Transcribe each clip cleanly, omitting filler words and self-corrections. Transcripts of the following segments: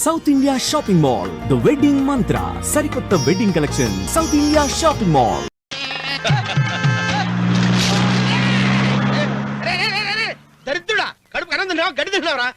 South India shopping mall, the wedding మంత్ర, సరికొత్త wedding collection, south India shopping mall. దరిద్రుడా, కడుపు కనందున్నావా, గడి తిన్నావురా?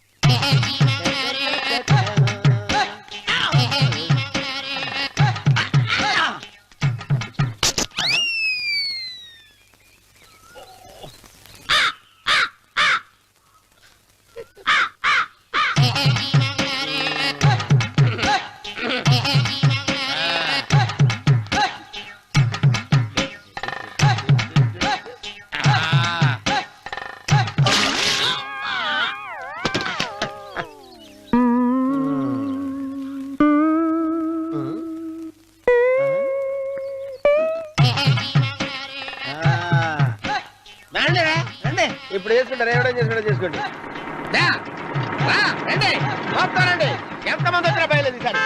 ఇప్పుడు చేసుకుంటారు, ఏమైనా చేసుకోండి. రండి, వస్తానండి. ఎంతమంది వచ్చినా బయలుదేరి సార్.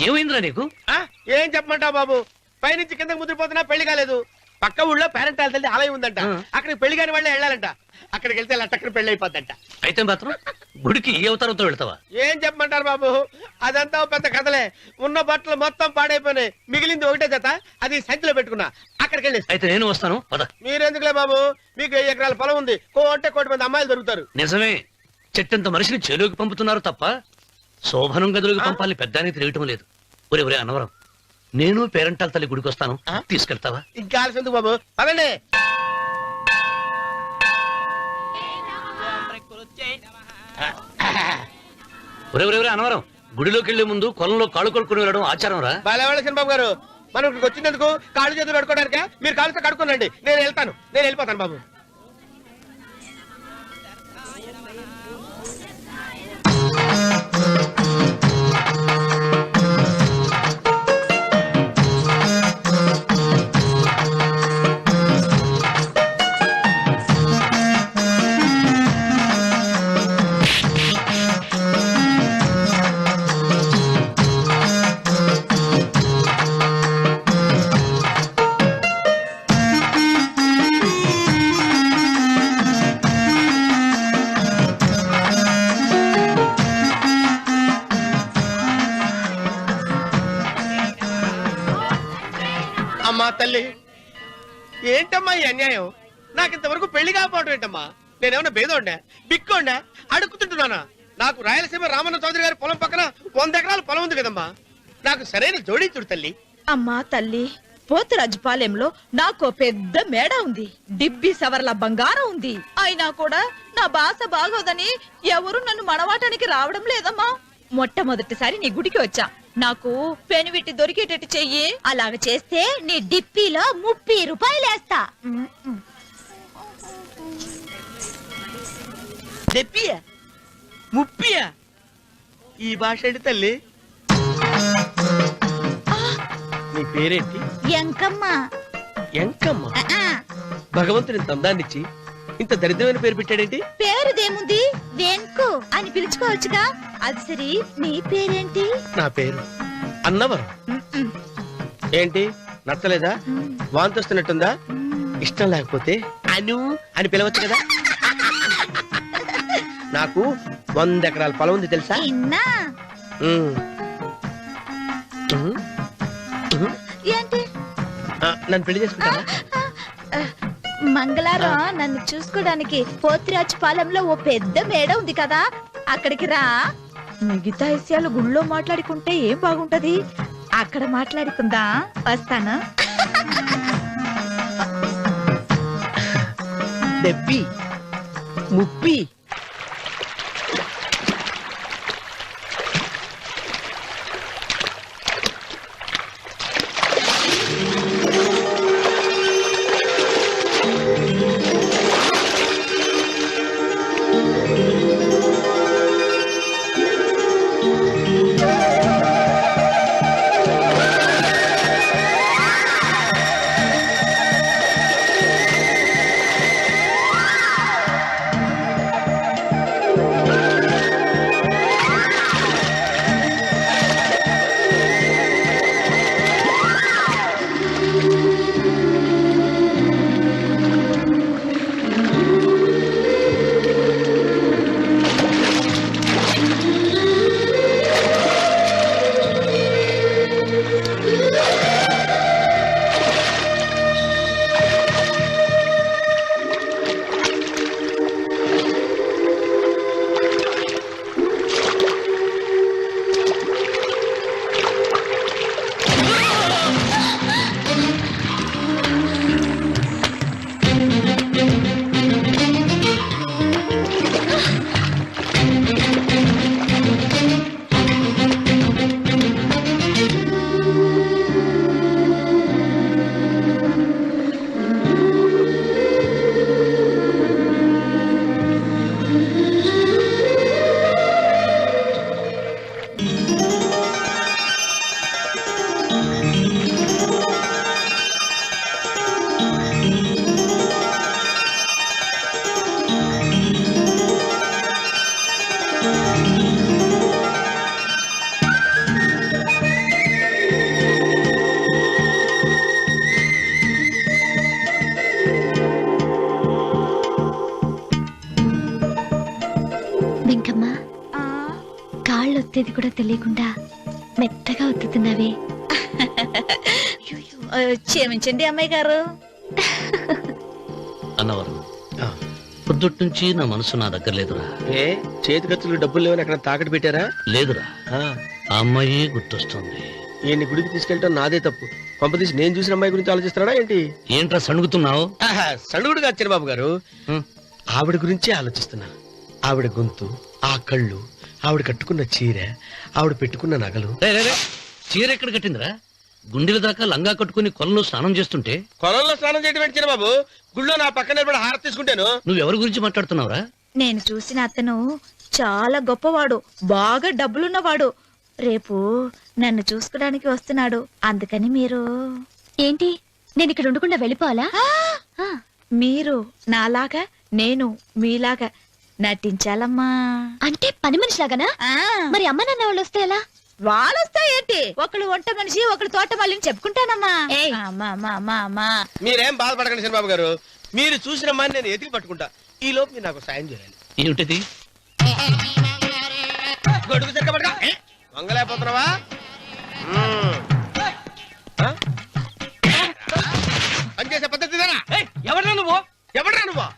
ఏమైందిరా నీకు? ఏం చెప్పమంటావు బాబు, పైనుంచి కిందకి ముద్రపోతున్నా పెళ్లి కాలేదు. పక్క ఊళ్ళో పేరెంటాల తల్లి ఆలయం ఉందంట, అక్కడికి పెళ్లి కాని వాళ్ళే వెళ్ళాలంట. అక్కడికి వెళ్తే లట్టక్కడ పెళ్లి అయిపోద్దంట. అయితే మాత్రం గుడికి ఏ అవతారంతో వెళ్తావా? ఏం చెప్పమంటారు బాబు, అదంతా పెద్ద కథలే. ఉన్న బట్టలు మొత్తం పాడైపోయినాయి, మిగిలింది ఒకటే జత, అది సంచిలో పెట్టుకున్నా. అక్కడికి వెళ్ళి అయితే నేను వస్తాను పద. మీరెందుకులే బాబు, మీకు 10 ఎకరాల పొలం ఉంది, కోటి మంది అమ్మాయిలు దొరుకుతారు. నిజమే, చెట్టంత మనిషిని చేలోకి పంపుతున్నారు తప్ప శోభనం గదిలోకి పంపాలని పెద్దానికి తెలియటం లేదు. ఒరే ఒరే అనవరం, నేను పేరెంటాల తల్లి గుడికి వస్తాను, తీసుకెళ్తావా? ఇంకా ఆలస్యం బాబు, అదండి. ఒరే ఒరే ఒరే అనవరం, గుడిలోకి వెళ్లే ముందు కొలంలో కాళ్ళు కొడుకుని వెళ్ళడం ఆచారం రా. బాలవాళ్ళ బాబు గారు, మనం ఇక్కడికి వచ్చినందుకు కాళ్ళు చేతులు కడుక్కోవడానికే. మీరు కాళ్ళతో కడుక్కోనండి, నేను వెళ్తాను, నేను వెళ్ళిపోతాను బాబు. అమ్మా తల్లి, ఏంటమ్మా ఈ అన్యాయం? నాకు ఇంతవరకు పెళ్లి కాకపోవడం ఏంటమ్మా? నేనేమన్నా బేదోండా, బిక్కోండా, అడుక్కుతుంటున్నానా? నాకు రాయలసీమ రామన్న చౌదరి గారి పొలం పక్కన 100 ఎకరాల పొలం ఉంది కదమ్మా. నాకు సరైన జోడీ చూడు తల్లి. అమ్మా తల్లి, పోతురాజుపాలెంలో నాకు పెద్ద మేడ ఉంది, డిబ్బి సవర్ల బంగారం ఉంది. అయినా కూడా నా భాష బాగోదని ఎవరు నన్ను మనవాటానికి రావడం లేదమ్మా. మొట్టమొదటిసారి నీ గుడికి వచ్చా, నాకు పెనువిట్టి దొరికేటట్టు చెయ్యి. అలాగ చేస్తే నీ డిప్పిలో 30 రూపాయలు వేస్తా. చెప్పియా 30? ఈ భాష ఏంటి తల్లి? నీ పేరేంటి? ఎంకమ్మ. ఎంకమ్మ? భగవంతుని తందాన్నిచ్చి ఇంత దరిద్రమైన పేరు పెట్టాడేంటి? పేరుదేముంది, వెంకు అని పిలుచుకోవచ్చుగా. అది సరి, నీ పేరేంటి? నా పేరు అన్నవరం. ఏంటి నచ్చలేదా? వాంతి వస్తున్నట్టుందా? ఇష్టం లేకపోతే అను అని పిలవచ్చు కదా. నాకు 100 ఎకరాల పొలం ఉంది తెలుసా? ఏంటి? నన్ను పెళ్లి చేసుకుంటావా? మంగళారం నన్ను చూసుకోవడానికి పోతిరాజుపాలెంలో ఓ పెద్ద మేడ ఉంది కదా, అక్కడికి రా. మిగతా విషయాలు గుళ్ళో మాట్లాడుకుంటే ఏం బాగుంటది, అక్కడ మాట్లాడుకుందా. వస్తాను. డెబ్బి 30. ఒత్తేది కూడా తెలియకుండా మెత్తగా ఒత్తుతున్నావే. క్షమించండి అమ్మాయి గారు. అన్నవరం పొద్దుటి నుంచి నా మనసు నా దగ్గర లేదురా. ఏ చేతి ఖర్చులు డబ్బులు లేవని అక్కడ తాకట్టు పెట్టారా? లేదురా, ఆ అమ్మాయి గుర్తొస్తుంది. ఈయన్ని గుడికి తీసుకెళ్ళటం నాదే తప్పు. పంపదీసి నేను చూసిన అమ్మాయి గురించి ఆలోచిస్తున్నాడా ఏంటి? ఏంట్రా సణుగుతున్నావు? సణుగుడు కాదు చిన్నబాబు గారు, ఆవిడ గురించే ఆలోచిస్తున్నా. ఆవిడ గొంతు, ఆ కళ్ళు, ఆవిడ కట్టుకున్న చీర, ఆవిడ పెట్టుకున్న నగలు. చీర ఎక్కడ కట్టిందిరా? గుండెల దాకా లంగా కట్టుకుని కొలంలో స్నానం చేస్తుంటే. కొలంలో స్నానం చేయడం ఏంటి చిన్నబాబు? గుళ్ళో నా పక్కన నిలబడి హారతి తీసుకుంటాను. నువ్వెవరి గురించి మాట్లాడుతున్నావురా? నేను చూసిన అతను చాలా గొప్పవాడు, బాగా డబ్బులున్నవాడు. రేపు నన్ను చూసుకోడానికి వస్తున్నాడు. అందుకని మీరు ఏంటి, నేను ఇక్కడ ఉండకుండా వెళ్ళిపోవాలా? మీరు నాలాగా, నేను మీలాగా నటించాలమ్మా. అంటే పని మనిషిలాగానా? మరి అమ్మ నాన్న వాళ్ళు వస్తే ఎలా? వాళ్ళొస్తా ఏంటి, ఒకళ్ళు వంట మనిషి, ఒకళ్ళు తోట మళ్ళీ చెప్పుకుంటానమ్మా. మీరేం బాధపడకండి చిన్నబాబు గారు, మీరు చూసిన అమ్మాయిని నేను ఎతికి పట్టుకుంటా. ఈ లోపు మీరు నాకు సాయం చేయాలి. ఏమిటిది? గొడుగు చెక్క పట్టుకో. వంగలేకపోతున్నావా? పనిచేసే పద్ధతి ఎవరా నువ్వు? ఎవడరా నువ్వు?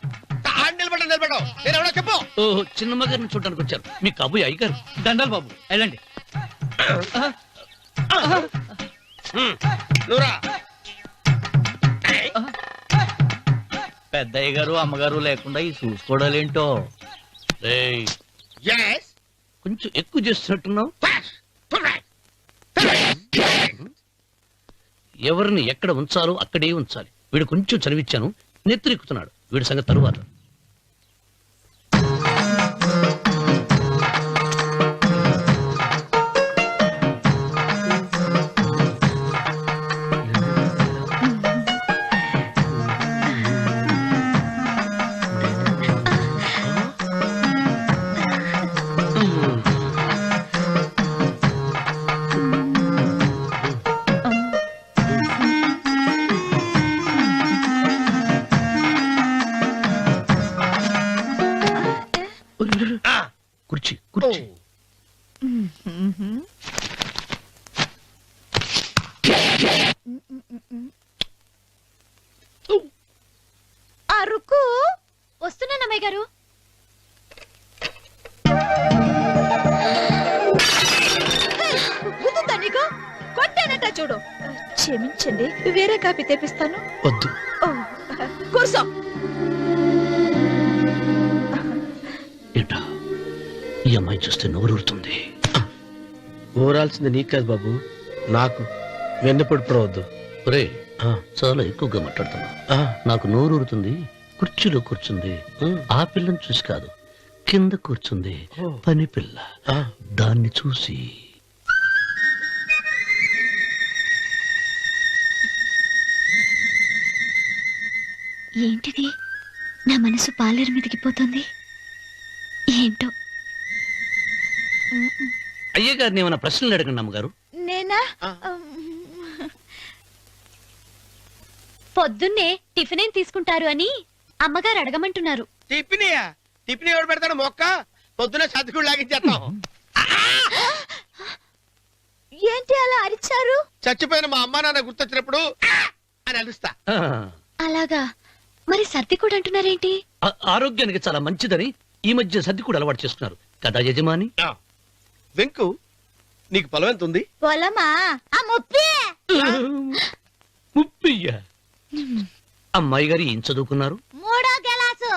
నిలబడ్డావు. నేను ఎవడో చెప్పు. ఓహో, చిన్నమ్మ గారిని చూడడానికి వచ్చారు. మీ కాబోయే అయ్యగారు. దండాలు బాబు, వెళ్ళండి. నువ్వురా. పెద్దయ్య గారు అమ్మగారు లేకుండా ఈ చూసుకోవడాలేంటో. రేయ్, Yes. కొంచెం ఎక్కువ చేస్తున్నట్టున్నావు. ఎవరిని ఎక్కడ ఉంచాలో అక్కడే ఉంచాలి. వీడు కొంచెం చనివిచ్చాను, నెత్తిరెక్కుతున్నాడు. వీడి సంగతి తరువాత. కుర్చీ కుర్చీ. అరుకు వస్తున్నాను అమ్మాయి గారు. గుద్దుతా నీకు? కొట్టానట చూడు. క్షమించండి, వేరే కాపీ తెప్పిస్తాను. వద్దు. ఓ, కూర్చో. ఏంటా, ఈ అమ్మాయి చూస్తే నోరూరుతుంది. ఊరాల్సింది నీకు కాదు బాబు, నాకు. వెన్నపడి పడవద్దు. ఒరే, చాలా ఎక్కువగా మాట్లాడుతున్నా. నాకు నోరూరుతుంది. కుర్చీలో కూర్చుంది. ఆ పిల్లని చూసి కాదు, కింద కూర్చుంది పని పిల్ల. దాన్ని చూసి. ఏంటిది, నా మనసు పాలేరు మీదకి పోతుంది. ఏంటో. అయ్యగారిని ఏమైనా ప్రశ్నలు అడగండి అమ్మగారు. నేనా? పొద్దున్నే టిఫిన్ ఏం తీసుకుంటారు అని అమ్మగారు అడగమంటున్నారు. టిఫినియా? టిఫిన్ ఎవడు పెడతాడు మొక్క? పొద్దున సర్దుకుడు లాగించేస్తాం. ఏంటి అలా అరిచారు? చచ్చిపోయిన మా అమ్మ నాన్న గుర్తొచ్చినప్పుడు అని అలుస్తా. అలాగా, మరి సర్ది కూడా అంటున్నారేంటి? ఆరోగ్యానికి చాలా మంచిదని ఈ మధ్య సర్ది కూడా అలవాటు చేస్తున్నారు కదా యజమాని. వెంకు, నీకు పొలం ఎంత ఉంది? పొలమా? ఆ ముప్పి. ముప్పయ్య. అమ్మాయి గారు ఏం చదువుకున్నారు? 3వ క్లాసు,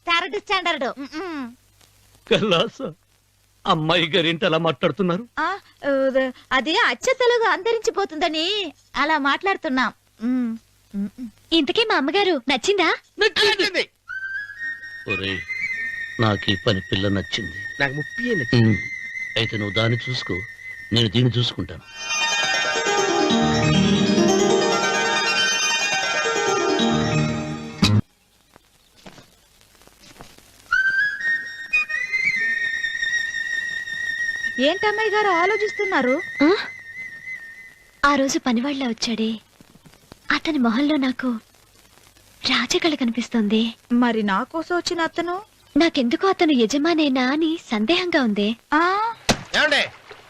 3rd స్టాండర్డ్. కలాస. అమ్మాయి గారు ఏంటి అలా మాట్లాడుతున్నారు? అది అచ్చ తెలుగు అంతరించిపోతుందని అలా మాట్లాడుతున్నాం. ఇంతకీ మా అమ్మగారు నచ్చిందా? నచ్చింది. ఒరే, నాకు ఈ పని పిల్ల నచ్చింది. నాకు 30 నచ్చింది. అయితే నువ్వు దాన్ని చూసుకో, నేను దీన్ని చూసుకుంటాను. ఏంటమ్మాయి గారు ఆలోచిస్తున్నారు? ఆ రోజు పనివాళ్ళ వచ్చాడే, అతని మొహంలో నాకు రాజకళ కనిపిస్తోంది. మరి నా కోసం వచ్చిన అతను? నాకెందుకో అతను యజమానేనా అని సందేహంగా ఉంది. ఏమండి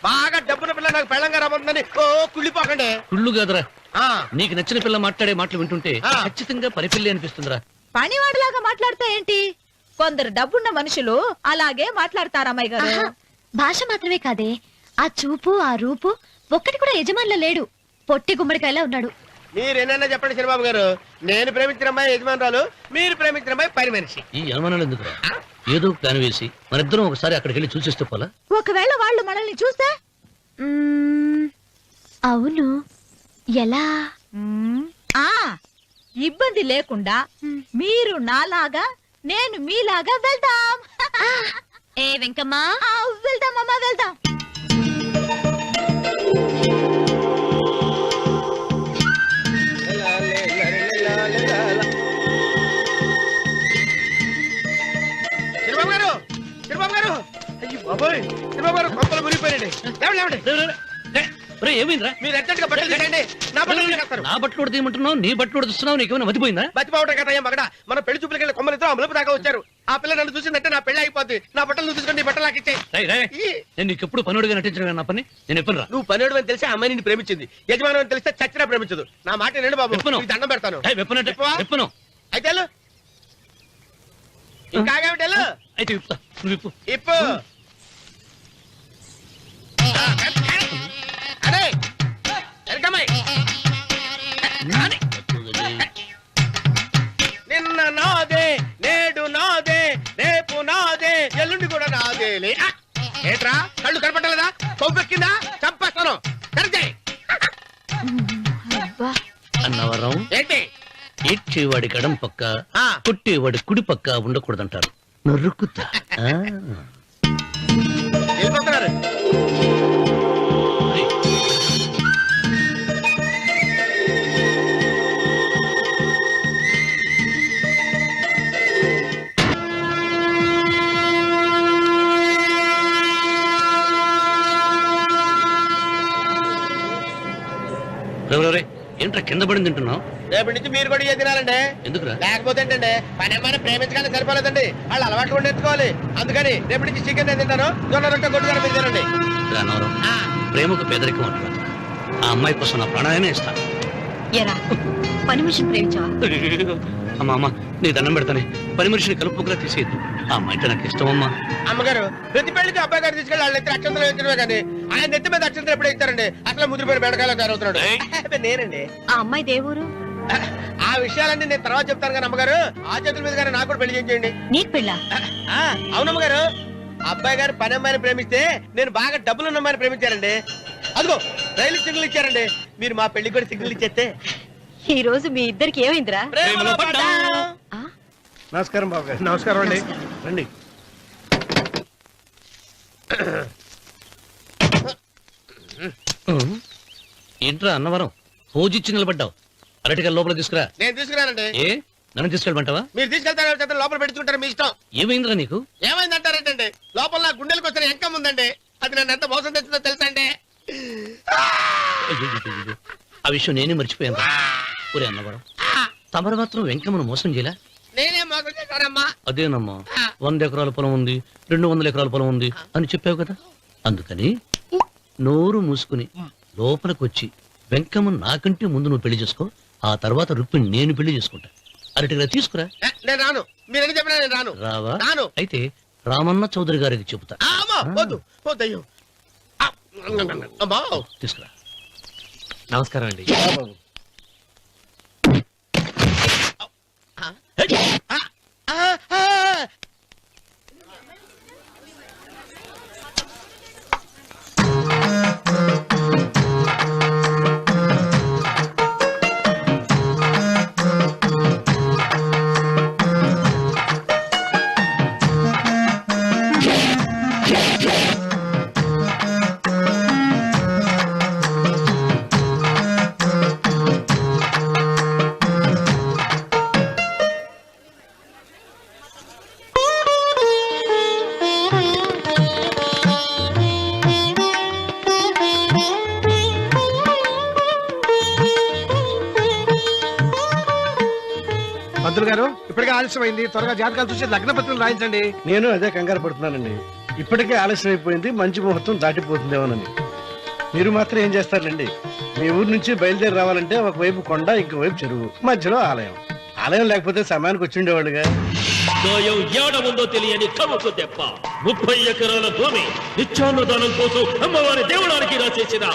బాగా డబ్బున పిల్ల నాకు పెళ్ళంగా రాబోతుందని ఓ కుళ్ళిపోకండి. కుళ్ళు కాదురా, ఆ, నీకు నచ్చిన పిల్ల మాట్లాడే మాటలు వింటుంటే ఆ. ఖచ్చితంగా పనిపిల్లి అనిపిస్తుందిరా. పనివాడిలాగా మాట్లాడతా ఏంటి? కొందరు డబ్బున్న మనుషులు అలాగే మాట్లాడతారమ్మాయి గారు. ఆహా, భాష మాత్రమే కాదే, ఆ చూపు ఆ రూపు ఒక్కటి కూడా యజమానిలో లేడు. పొట్టి గుమ్మడికాయలా ఉన్నాడు. మీరేనైనా చెప్పండి చిరబాబు గారు, నేను ప్రేమించిన అమ్మాయి యజమానురాలు, మీరు ప్రేమించిన అమ్మాయి పని మనిషి. ఈ అనుమానాలు ఎందుకురా? ఏదో ప్లాన్ వేసి మనిద్దరం ఒకసారి అక్కడికి వెళ్ళి చూసేస్తే పోలా? ఒకవేళ వాళ్ళు మనల్ని చూస్తే అవును, ఎలా? ఆ ఇబ్బంది లేకుండా మీరు నాలాగా నేను మీలాగా వెళ్దాం. ఏ వెంకమ్మా, వెళ్దాం అమ్మా, వెళ్దాం. చిరబాబు గారు, చిరబాబు గారు, అయ్యి బాబోయ్, చిరబాబు గారు కొంపలు మునిగిపోయారండి. లేవండి, లేవండి. ఏమైందిరా? మీరు అర్జెంట్ గా బట్టలు తీసేయండి, నా బట్టలు తీసేస్తారు. నా బట్టలు ఉడతీయమంటున్నావు, నీ బట్టలు ఉడుతున్నావు, నీకేమైనా మతిపోయిందా? బతిపావటం కదా మగడ, మన పెళ్లి చూపులకి వెళ్ళి కొమ్మలితో అమలుపు దాకా వచ్చారు. ఆ పిల్ల నన్ను చూసిందంటే నా పెళ్లి అయిపోద్ది. నా బట్టలు నువ్వు తీసుకొని నీ బట్టలు నాకు ఇచ్చేయి. రేయ్, రేయ్, నేను నీకు ఎప్పుడు పనుడిగా నటించడం నా పని. నేను ఎప్పుడు రా? నువ్వు పనివాడు అని తెలిసి ఆ అమ్మాయి నిన్ను ప్రేమించింది, యజమాని అని తెలిస్తే చచ్చినా ప్రేమించదు. నా మాట వినండి బాబు, విప్పను. నీకు దండం పెడతాను. వెప్పనంటే విప్పవా? విప్పను. అయితే వెళ్ళు. ఇంకా ఆగేమిటి వెళ్ళు. అయితే విప్పుతా, నువ్వు విప్పు. ఇప్పు. అరే ఎరకమ్మాయి. నిన్న నాదే, నేడు నాదే, రేపు నాదే, ఎల్లుండి కూడా నాదేలే. ఏట్రా కళ్ళు కనపట్టలేదా? కొవ్వెక్కిందా? చంపేస్తాను. కరెక్టే. అన్నవరం, ఏంటి? ఏడ్చేవాడి గడం పక్క, ఆ. కొట్టేవాడి కుడి పక్క ఉండకూడదంటారు. నరుకుతా. ఆ. వెళ్ళిపోతున్నారు. రేయ్, రేయ్, ఏంట్రా కింద పడింది తింటున్నావు? రేపటి నుంచి మీరు కూడా ఇదే తినాలండి. ఎందుకురా? లేకపోతే ఏంటండి, పని అమ్మాయిని ప్రేమించగానే సరిపోలేదండి, వాళ్ళు అలవాట్లు కూడా నేర్చుకోవాలి. అందుకని రేపటి నుంచి చికెన్ నేను తింటాను, జొన్న రొట్టె గొడ్డుగా మీరు తినండి. రా అన్నవరం, ఆ, ప్రేమకు పేదరికం అంటారు. ఆ అమ్మాయి కోసం నా ప్రాణాయనే ఇస్తాను. ఎరా పని మనిషిని ప్రేమించావా? అమ్మా అమ్మ, నీ దండం పెడతానే, పని మనిషిని కలుపుకులా తీసేయద్దు. ఆ అమ్మాయి అంటే నాకు ఇష్టం అమ్మా. అమ్మగారు ప్రతి పెళ్లికి అబ్బాయి గారు తీసుకెళ్ళి వాళ్ళ ఎత్తి అక్షంతలు వేయించడమే కానీ ఆయన నెత్తి మీద అక్షంతలు ఎప్పుడు ఇస్తారండి? అసలు ముదిరిపోయిన బెడకాయలో తయారవుతున్నాడు. అబ్బే, నేనండి. ఆ అమ్మాయి దేవురు ఆ విషయాలన్నీ నేను తర్వాత చెప్తాను కానీ అమ్మగారు, ఆ చేతుల మీద కానీ నాకు కూడా పెళ్లి చేయండి. నీకు పెళ్ళా? అవునమ్మగారు, అబ్బాయి గారు పని అమ్మాయిని ప్రేమిస్తే నేను బాగా డబ్బులున్న అమ్మాయిని ప్రేమించారండి. అదిగో రైలు సిగ్నల్ ఇచ్చారండి. మీరు మా పెళ్లికి కూడా సిగ్నల్ ఇచ్చేస్తే ఈ రోజు మీ ఇద్దరికి ఏమైందిరా? ప్రేమలో పడ్డాం. నమస్కారం బాబు గారు. నమస్కారం అండి. రండి. ఏంట్రా అన్నవరం, పూజిచ్చి నిలబడ్డావు? అరటిగా లోపల తీసుకురా. నేను తీసుకురానండి. ఏ, నన్ను తీసుకెళ్ళమంటావా? మీరు తీసుకెళ్తారు, లోపల పెట్టుకుంటారు, మీ ఇష్టం. ఏమైందిరా నీకు? ఏమైందంటారేంటండి? లోపల నా గుండెలకు వచ్చిన ఎంకం ఉందండి, అది నన్ను ఎంత మోసం తెచ్చిందో తెలుసా అండి? అయ్యయ్యయ్యయ్యో, ఆ విషయం నేనే మర్చిపోయాను. ఒరే అన్నవరం, తమరు మాత్రం వెంకమ్మను మోసం చేయలే? నేనే మోసం చేశానమ్మా. అదేనమ్మా, 100 ఎకరాల పొలం ఉంది, 200 ఎకరాల పొలం ఉంది అని చెప్పావు కదా, అందుకని నోరు మూసుకుని లోపలికి వచ్చి వెంకమ్మ నాకంటే ముందు నువ్వు పెళ్లి చేసుకో, ఆ తర్వాత రుక్మిణి నేను పెళ్లి చేసుకుంటా. అరటిగా తీసుకురా. నేను రాను, మీరని చెప్పినా నేను రాను. రావా? రాను. అయితే రామన్న చౌదరి గారికి చెబుతా. అమ్మా, వద్దు వద్దయ్యో. అమ్మా, తీసుకురా. నమస్కారం అండి. పంతులు గారు ఇప్పటికే ఆలస్యమైంది, త్వరగా జాతకాలు చూసి లగ్న పత్రికలు రాయించండి. నేను అదే కంగారు పడుతున్నానండి. ఇప్పటికే ఆలస్యం అయిపోయింది, మంచి ముహూర్తం దాటిపోతుందేమోనని. మీరు మాత్రం ఏం చేస్తారండి? మీ ఊరు నుంచి బయలుదేరి రావాలంటే ఒకవైపు కొండ, ఇంకోవైపు చెరువు, మధ్యలో ఆలయం. ఆలయం లేకపోతే సమయానికి వచ్చి ఉండేవాడుగా. గాయం ఏడ ఉందో తెలియని కవుకు దెబ్బ 30 ఎకరాల భూమి నిత్యాన్నదానం కోసం అమ్మవారి దేవుడానికి రాసేసిన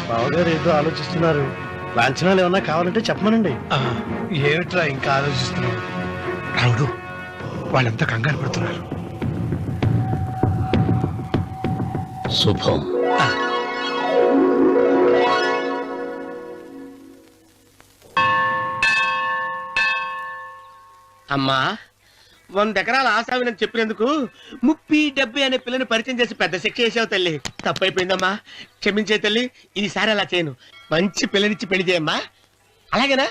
బావగారు ఏదో ఆలోచిస్తున్నారు. లాంఛనాలు ఏమన్నా కావాలంటే చెప్పమనండి. ఏమిట్రా ఇంకా ఆలోచిస్తున్నావు? రావుడు, వాళ్ళంతా కంగారు పడుతున్నారు. శుభం. అమ్మా 100 ఎకరాల ఆశావినని చెప్పినందుకు 30-70 అనే పిల్లని పరిచయం చేసి పెద్ద శిక్ష చేసావు తల్లి. తప్పైపోయిందమ్మా, క్షమించే తల్లి. ఈసారి అలా చేయను. మంచి పిల్లనిచ్చి పెళ్లి చేయమ్మా. అలాగేనా?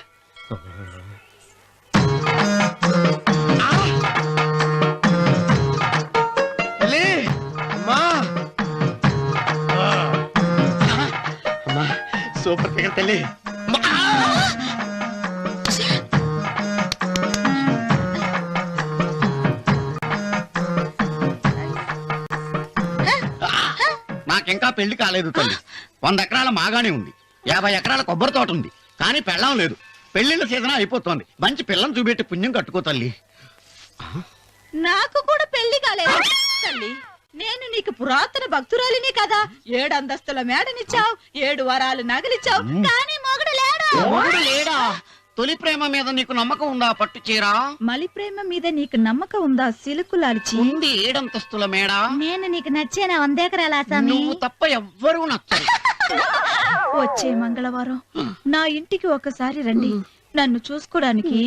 తల్లి, అమ్మా. అమ్మా, సూపర్ ఫిగర్ తల్లి. నాకింకా పెళ్లి కాలేదు తల్లి. 100 ఎకరాల మాగానే ఉంది, 50 ఎకరాల కొబ్బరి తోట ఉంది, కానీ పెళ్ళం లేదు. పెళ్లిళ్ళ సీజన్ అయిపోతుంది. మంచి పిల్లని చూపెట్టి పుణ్యం కట్టుకో తల్లి. నాకు కూడా పెళ్లి కాలేదు తల్లి. నేను నీకు పురాతన భక్తురాలిని కదా. 7 అంతస్తుల మేడనిచ్చావు, 7 వరాలు నగలిచ్చావు, కానీ మొగుడు లేడు. మొగుడు లేడా? తొలి ప్రేమ మీద నీకు నమ్మకం ఉందా? పట్టు చీర. మలి ప్రేమ మీద నీకు నమ్మకం ఉందా? సిలుకులాల్చి ఉంది 7 అంతస్తుల మేడ. నేను నీకు నచ్చేనా 100 ఎకరాల ఆసామి? నువ్వు తప్ప ఎవ్వరూ నచ్చరు. వచ్చే మంగళవారం నా ఇంటికి ఒకసారి రండి, నన్ను చూసుకోడానికి.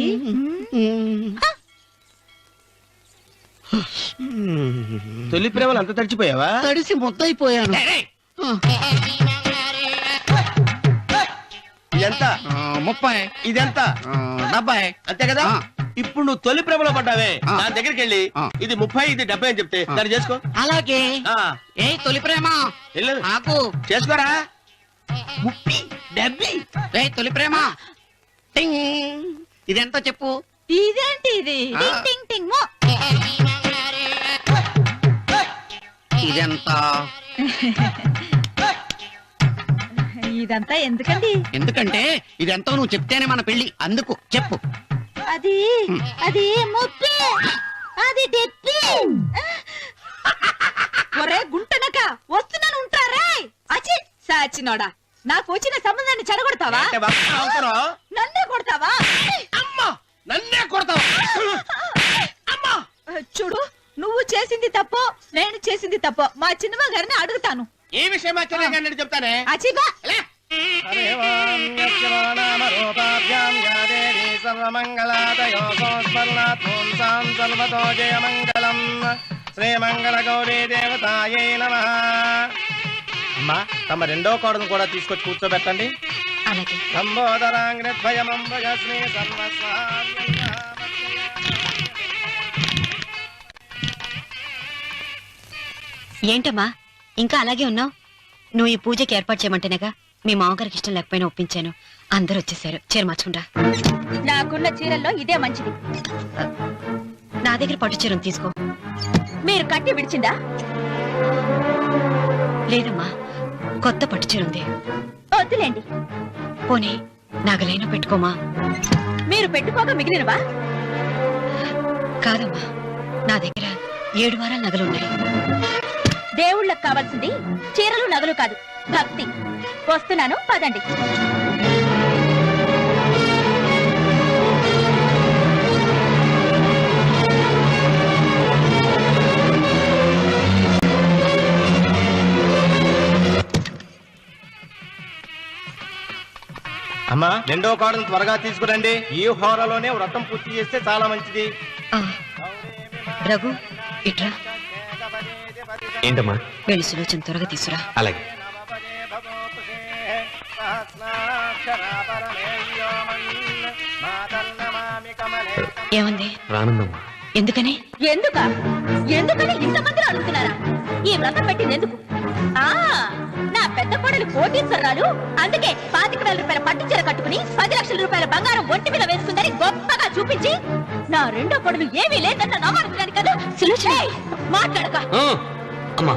తొలి ప్రేమలు అంత తడిచిపోయావా? తడిసి ముద్దయిపోయాను. ఇదెంత? 30. ఇదెంత? 70. అంతే కదా. ఇప్పుడు నువ్వు తొలి ప్రేమలో పడ్డావే, దాని దగ్గరికి వెళ్ళి ఇది 30 ఇది 70 అని చెప్తే దాన్ని చేసుకో. అలాగే. ఏ తొలి ప్రేమ వెళ్ళు, నాకు చేసుకోరా. 30, 70. ఏ తొలి ప్రేమ టింగ్. ఇదెంత చెప్పు? ఇదేంటి ఇది? టింగ్ టింగ్ టింగ్ మో. ఇదెంత? ఇదంతా ఎందుకండి? ఎందుకంటే ఇదెంతో నువ్వు చెప్తేనే మన పెళ్లి. అందుకు చెప్పు. అది అది ముప్పి, అది డెప్పి. ఒరే గుంటనక, వస్తున్నాను ఉంటారే. అచి సాచినోడా, నాకు వచ్చిన సంబంధాన్ని చెడగొడతావా? అంటే బాగా అవసరం. నన్నే కొడతావా? అమ్మా, నన్నే కొడతావా? అమ్మా, చూడు, నువ్వు చేసింది తప్పో, నేను చేసింది తప్పో మా చిన్నమ్మ గారిని అడుగుతాను. ఈ విషయం ఆశ్చర్యంగా చెప్తానే. అచిబా శ్రీమంగళ గౌరీ దేవతాయే నమః. అమ్మా, తమ రెండో కోడను కూడా తీసుకొచ్చి కూర్చోబెట్టండి. అలాగే. సంబోధరాంగ్రద్వయమంబగ శ్రీ ఏంటమ్మా ఇంకా అలాగే ఉన్నావు? నువ్వు ఈ పూజకి ఏర్పాటు చేయమంటేనేగా మీ మామగారికి ఇష్టం లేకపోయినా ఒప్పించాను. అందరూ వచ్చేసారు. చీర మార్చుకుంటా. నాకున్న చీరల్లో ఇదే మంచిది. నా దగ్గర పట్టు చీరను తీసుకో. మీరు కట్టి విడిచిందా? లేదమ్మా, కొత్త పట్టు చీర ఉంది. వద్దులేండి. పోనీ నాగలైనా పెట్టుకోమా. మీరు పెట్టుకోక మిగిలినవా? కాదమ్మా, నా దగ్గర 7 వారాల నగలున్నాయి. దేవుళ్ళకు కావాల్సింది చీరలు నగలు కాదు, భక్తి. వస్తున్నాను, పదండి. అమ్మా, రెండో కోడను త్వరగా తీసుకురండి. ఈ హోరాలోనే వ్రతం పూర్తి చేస్తే చాలా మంచిది. రఘు, ఇట్రా. ఏంటమ్మా? వెళ్ళి సులోచన త్వరగా తీసురా. అలాగే. సహస్రాక్షరా పరమేశ్వరమన్ మాతన్నమామి కమలే ఏముంది? రానుందమ్మా. ఎందుకని? ఎందుకని ఇంతమందిని అడుగుతున్నారా? ఈ వ్రతం పెట్టింది ఎందుకు? నా పెద్ద కోడలు కోటీశ్వరరాలు, అందుకే 25,000 రూపాయల పట్టు చీర కట్టుకుని 10 లక్షల రూపాయల బంగారం ఒంటి మీద వేసుకుందని గొప్పగా చూపించి, నా రెండో కోడలు ఏమీ లేదన్న నమ్మకం కదా. మాట్లాడక. అమ్మా,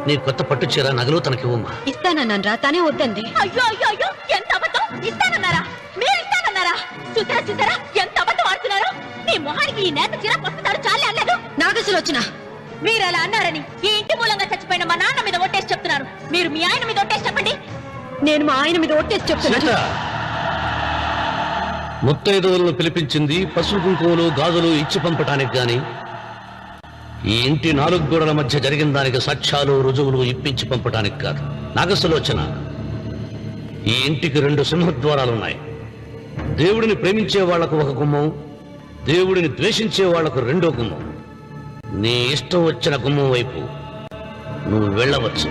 నీ కొత్త పట్టు చీర నగలు తనకివ్వమ్మా. ఇస్తానన్నాను రా, తానే వద్దంది. అయ్యో అయ్యో అయ్యో, ఎంత అబద్ధం! ఇస్తానన్నారా? మీరు ఇస్తానన్నారా? చూసారా ఎంత అబద్ధం ఆడుతున్నారు? నీ మొహానికి ఈ నేత చీర వస్తున్నాడు చాలే అనలేదు. నాగసులోచన, మీరు అలా అన్నారని ఈ ఇంటి మూలంగా చచ్చిపోయిన మా నాన్న మీద ఒట్టేసి చెప్తున్నారు. మీరు మీ ఆయన మీద ఒట్టేసి చెప్పండి. నేను మా ఆయన మీద ఒట్టేసి చెప్తున్నాను. ముత్తైదువులను పిలిపించింది పసుపు కుంకుమలు గాజులు ఇచ్చి పంపటానికి గాని, ఈ ఇంటి 4 గోడల మధ్య జరిగిన దానికి సాక్ష్యాలు రుజువులు ఇప్పించి పంపటానికి కాదు. నాగసులోచన, ఈ ఇంటికి 2 సింహద్వారాలున్నాయి. దేవుడిని ప్రేమించే వాళ్లకు ఒక గుమ్మం, దేవుడిని ద్వేషించే వాళ్లకు 2వ గుమ్మం. నీ ఇష్టం వచ్చిన గుమ్మం వైపు నువ్వు వెళ్ళవచ్చు.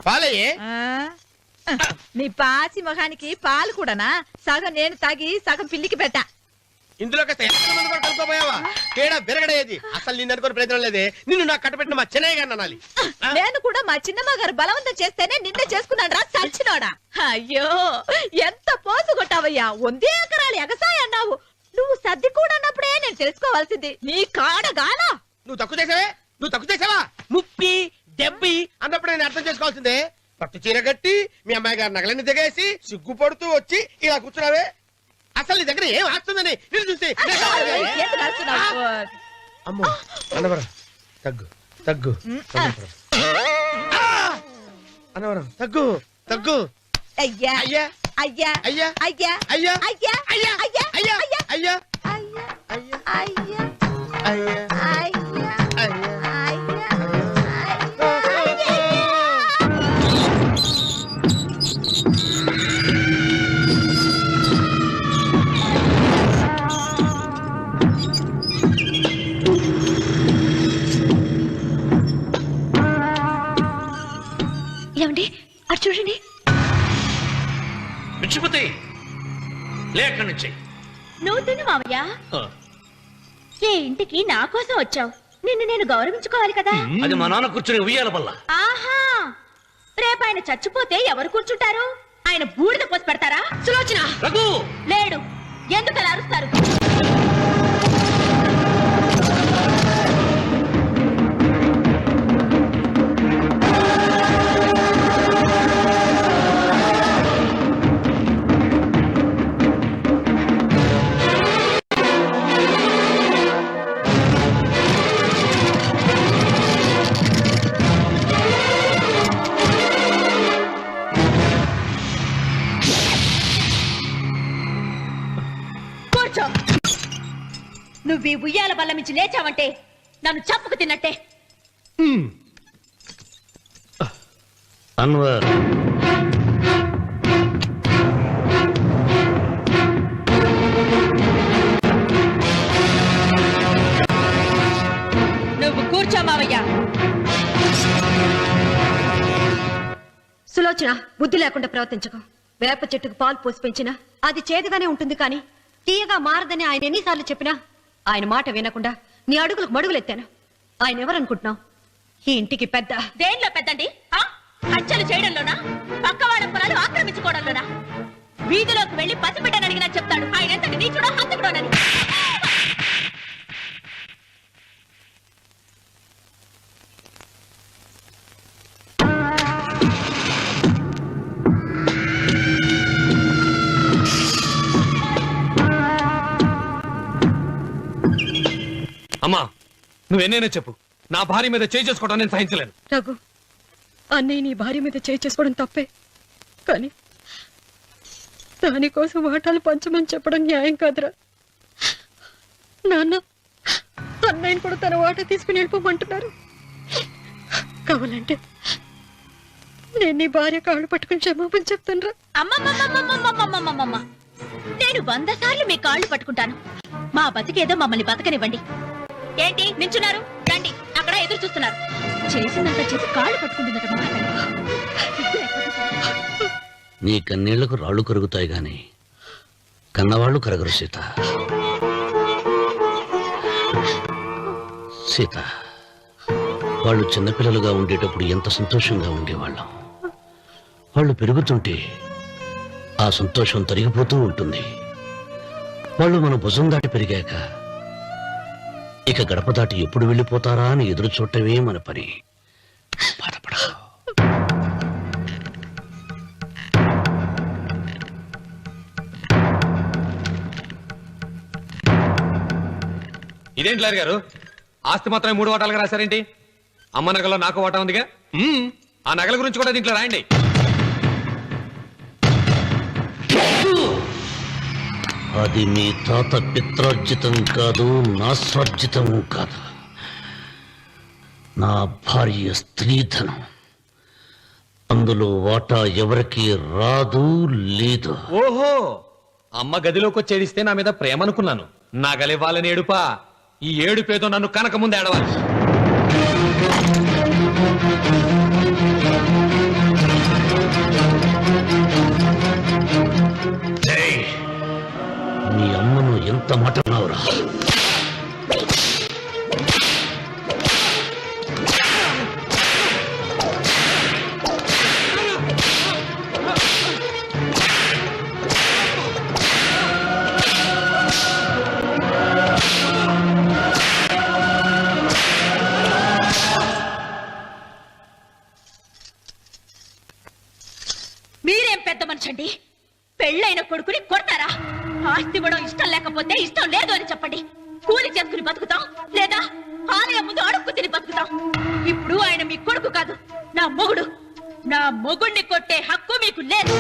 పాలయ్యే. నీ పాసి మొహానికి పాలు కూడానా? సగం నేను తాగి సగం పిల్లికి పెట్టా. ఇందులో కలుపుకోపోయావా? తేడా బెరగడేది. అసలు నిన్ను అనుకునే ప్రయత్నం లేదే. నిన్ను నాకు కట్టబెట్టిన మా చెన్నయ్య గారిని అనాలి. నేను కూడా మా చిన్నమ్మ గారు బలవంతం చేస్తేనే నిన్నే చేసుకున్నాడు రా సచ్చినోడా. అయ్యో, ఎంత పోసు కొట్టావయ్యా! 100 ఎకరాలు ఎగసాయ అన్నావు. నువ్వు సర్ది కూడా అన్నప్పుడే నేను తెలుసుకోవాల్సింది. నీ కాడగానా? నువ్వు తక్కువ చేసావా? 30, 70 అన్నప్పుడు నేను అర్థం చేసుకోవాల్సిందే. పట్టు చీర కట్టి మీ అమ్మాయి గారు నగలన్నీ దిగేసి సిగ్గుపడుతూ వచ్చి ఇలా కూర్చున్నావే. అసలు నీ దగ్గర ఏం ఆస్తుందని నేను చూసి అమ్మో అన్నవరం తగ్గు అన్నవరం తగ్గు. అయ్యా అయ్యా అయ్యా అయ్యా అయ్యా అయ్యా అయ్యా అయ్యా అయ్యా అయ్యా అయ్యా అయ్యా అయ్యా అయ్యా అయ్యా అయ్యా అయ్యా ఏమండి, అటు చూడండి. విచ్చిపోతే లేక నుంచి నువ్వు తిను మావయ్య. ఏ ఇంటికి నా కోసం వచ్చావు? నిన్ను నేను గౌరవించుకోవాలి కదా. అది మా నాన్న కూర్చుని ఉయ్యాల వల్ల. ఆహా, రేపు ఆయన చచ్చిపోతే ఎవరు కూర్చుంటారు? ఆయన బూడిద పోసి పెడతారా? సులోచన రఘు లేడు. ఎందుకు అలా అరుస్తారు? నువ్వు ఈ ఉయ్యాల బల్ల మించి లేచావంటే నన్ను చంపుకు తిన్నట్టే. అన్వర్, నువ్వు కూర్చో మావయ్య. సులోచన, బుద్ధి లేకుండా ప్రవర్తించకు. వేప చెట్టుకు పాలు పోసి పెంచినా అది చేదుగానే ఉంటుంది, కానీ తీయగా మారదని ఆయన ఎన్నిసార్లు చెప్పినా ఆయన మాట వినకుండా నీ అడుగులకు మడుగులెత్తాను. ఆయన ఎవరనుకుంటున్నావు? ఈ ఇంటికి పెద్ద. దేనిలో పెద్దండి? హత్యలు చేయడంలోనా? పక్కవాడ పొలాలు ఆక్రమించుకోవడంలోనా? వీధిలోకి వెళ్లి పసిబిడ్డని అడిగినా చెప్తాడు ఆయన ఎంతటి నీచుడో హంతకుడోనని. అమ్మా, నువ్వెన్నైనా చెప్పు, నా భార్య మీద చేయి చేసుకోవడం నేను సహించలేను. రఘు, అన్నయ్య నీ భార్య మీద చేయి చేసుకోవడం తప్పే, కానీ దానికోసం వాటాలు పంచమని చెప్పడం న్యాయం కాదురా. నాన్న అన్నయ్యని కూడా తన వాటా తీసుకుని వెళ్ళిపోమంటున్నారు. కావాలంటే నేను నీ భార్య కాళ్ళు పట్టుకుని క్షమాపణ చెప్తాను రా. అమ్మమ్మమ్మమ్మమ్మమ్మమ్మమ్మమ్మ నేను 100 సార్లు మీ కాళ్ళు పట్టుకుంటాను. మా బతికేదో మమ్మల్ని బతకనివ్వండి. ఏంటి నించున్నారు? రండి, అక్కడ ఎదురు చూస్తున్నారు. చేసిందంతా చేసి కాళ్ళు పట్టుకుంటుందట మా నీ కన్నీళ్లకు రాళ్లు కరుగుతాయి గాని కన్నవాళ్లు కరగరు సీత. సీత, వాళ్ళు చిన్నపిల్లలుగా ఉండేటప్పుడు ఎంత సంతోషంగా ఉండేవాళ్ళం. వాళ్ళు పెరుగుతుంటే ఆ సంతోషం తరిగిపోతూ ఉంటుంది. వాళ్ళు మన భుజం దాటి పెరిగాక ఇక గడప దాటి ఎప్పుడు వెళ్ళిపోతారా అని ఎదురు చూడటమే మన పని. బాధపడ. ఇదేంటి లాయర్ గారు, ఆస్తి మాత్రమే 3 వాటాలుగా రాశారేంటి? అమ్మ నగలో నాకు వాటా ఉందిగా. ఆ నగల గురించి కూడా దీంట్లో రాయండి. అది మీ తాత పిత్రార్జితం కాదు, నా స్వార్జితం కాదు. నా భార్య స్త్రీధనం. అందులో వాటా ఎవరికి రాదు లేదు. ఓహో, అమ్మ గదిలోకి వచ్చేడిస్తే నా మీద ప్రేమ అనుకున్నాను. నగలివ్వాలని ఏడుపా. ఈ ఏడుపేదో నన్ను కనక ముందు ఏడవాలి. మీ అమ్మను ఎంత మాట అన్నావురా? మీరేం పెద్ద మనిషండి? పెళ్ళైన కొడుకుని కొడతారా? ఆస్తి ఇవ్వడం ఇష్టం లేకపోతే ఇష్టం లేదు అని చెప్పండి. కూలి చేసుకుని బతుకుతాం, లేదా ఆలయం ముందు అడుక్కు తిని బతుకుతాం. ఇప్పుడు ఆయన మీ కొడుకు కాదు, నా మొగుడు. నా మొగుడిని కొట్టే హక్కు మీకు లేదు.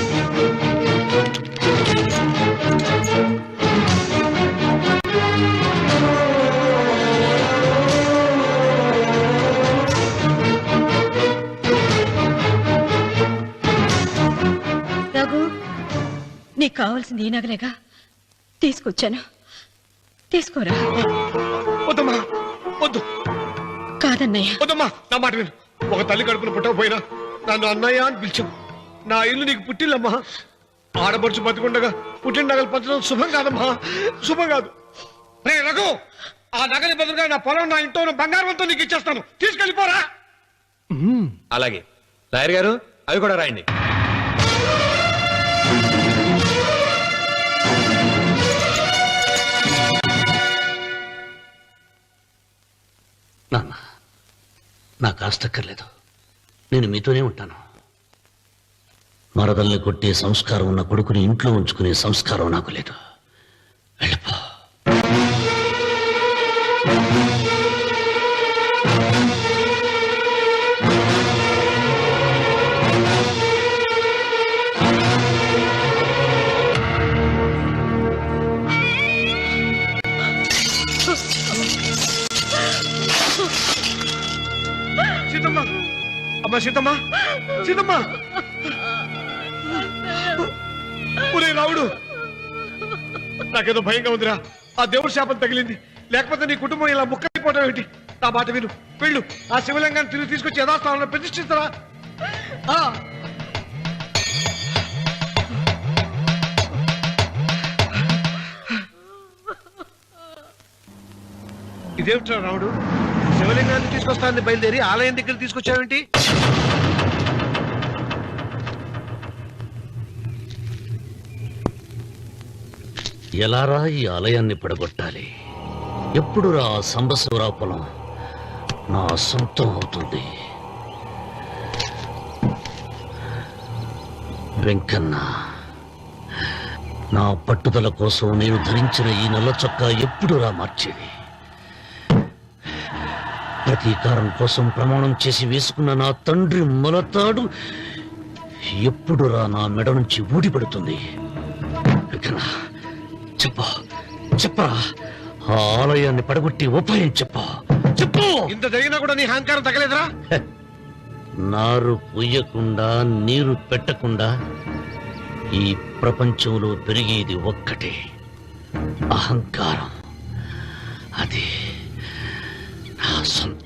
రఘు, నీకు కావాల్సింది ఈ నగలేగా తీసుకొచ్చాను, తీసుకోరా. వద్దమ్మా, వద్దు. కాదన్నయ్య. వద్దమ్మా, నా మాట విను. ఒక తల్లి కడుపున పుట్టకపోయినా నన్ను అన్నయ్య అని పిలిచావు. నా ఇల్లు నీకు పుట్టిల్లమ్మా. ఆడపడుచు బతికుండగా పుట్టిన నగలు పంచడం శుభం కాదమ్మా, శుభం కాదు. రే రఘు, ఆ నగలి బదులుగా నా పొలం, నా ఇంట్లో ఉన్న బంగారంతో నీకు ఇచ్చేస్తాను. తీసుకెళ్ళిపోరా. అలాగే లాయర్ గారు, అవి కూడా రాయండి. నాన్న, నాకు ఆస్తక్కర్లేదు. నేను మీతోనే ఉంటాను. మరదల్ని కొట్టే సంస్కారం ఉన్న కొడుకుని ఇంట్లో ఉంచుకునే సంస్కారం నాకు లేదు. వెళ్ళిపో. సీతమ్మ, అమ్మ సీతమ్మ, సీతమ్మ. ఒరే రావుడు, నాకేదో భయంగా ఉందిరా. ఆ దేవుడి శాపం తగిలింది. లేకపోతే నీ కుటుంబం ఇలా ముక్కైపోవటం ఏంటి? నా మాట విను, వెళ్ళు. ఆ శివలింగాన్ని తిరిగి తీసుకొచ్చి యథాస్థానంలో ప్రతిష్ఠిస్తారా? ఇదేమిట్రా రావుడు, శివలింగాన్ని తీసుకొస్తానని బయలుదేరి ఆలయం దగ్గర తీసుకొచ్చావేంటి? ఎలారా ఈ ఆలయాన్ని పడగొట్టాలి? ఎప్పుడురా సంబశివరావు పొలం నా సొంతం అవుతుంది? వెంకన్న, నా పట్టుదల కోసం నేను ధరించిన ఈ నల్ల చొక్కా ఎప్పుడురా మార్చేది? ప్రతీకారం కోసం ప్రమాణం చేసి వేసుకున్న నా తండ్రి మొలతాడు ఎప్పుడురా నా మెడ నుంచి ఊడిపడుతుంది? వికనా చెప్పు చెప్పరా ఆ ఆలయాన్ని పడగొట్టి ఉపాయం చెప్పు చెప్పు. ఇంత జరిగినా కూడా నీ అహంకారం తగ్గలేదురా? నారు పొయ్యకుండా నీరు పెట్టకుండా ఈ ప్రపంచంలో పెరిగేది ఒక్కటే, అహంకారం. అది నా సొంత